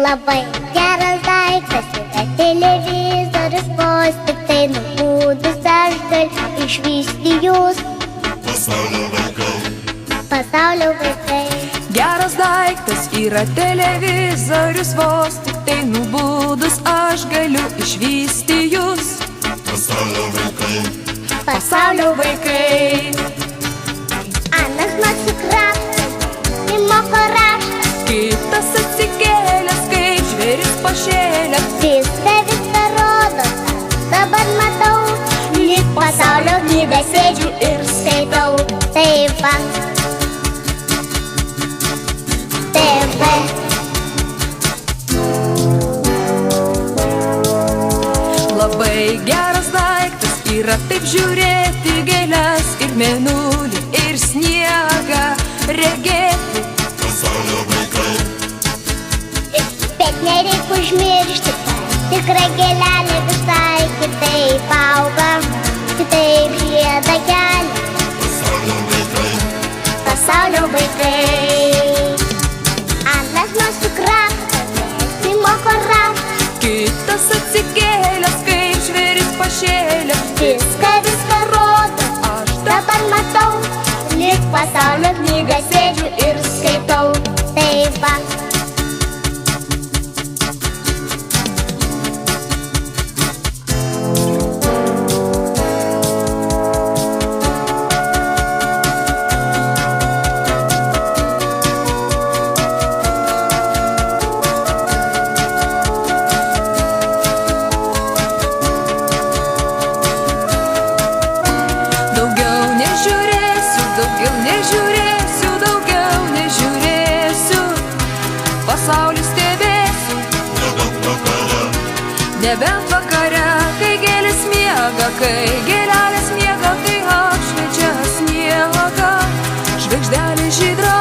Labai geras daiktas yra televizorius, vos tik tai nubudus aš galiu išvysti jūs. Pasaulio vaikai. Geras daiktas yra televizorius, vos tik tai nubudus aš galiu išvysti jūs. Pasaulio vaikai. Anas nusikrapštė, įmoko raštą, Kitas atsikėlęs kaip žvėris pašėlęs. viską rodo, dabar matau, lyg pasaulio knygą sėdžiu ir skaitau. Taip va, TV. Labai geras daiktas yra taip žiūrėti gėles ir mėnulį ir sniegą regėti. Bet nereik užmiršti, kad tikra gėlelė visai kitaip auga, kitaip žiedą kelia. Pasaulio vaikai. Anas nusikrapštė, įmoko raštą, Kitas atsikėlęs kaip žvėris pašėlęs. viską rodo, Aš dabar matau, lyg pasaulio knygą sėdžiu ir skaitau. Taip va. Daugiau nežiūrėsiu, pasaulį stebėsiu. Nebent vakare, kai gėlės miega, kai gėlelės miega, kai apšviečia sniegą, žvaigždelė žydra.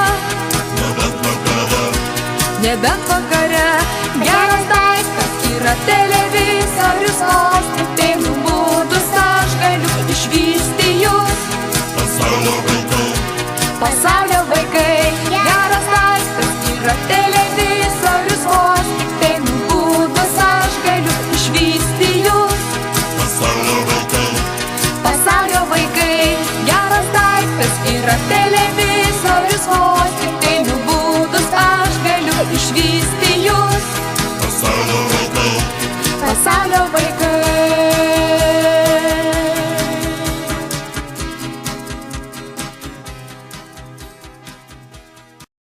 Nebent vakare, geras daiktas yra televizorius, vos tik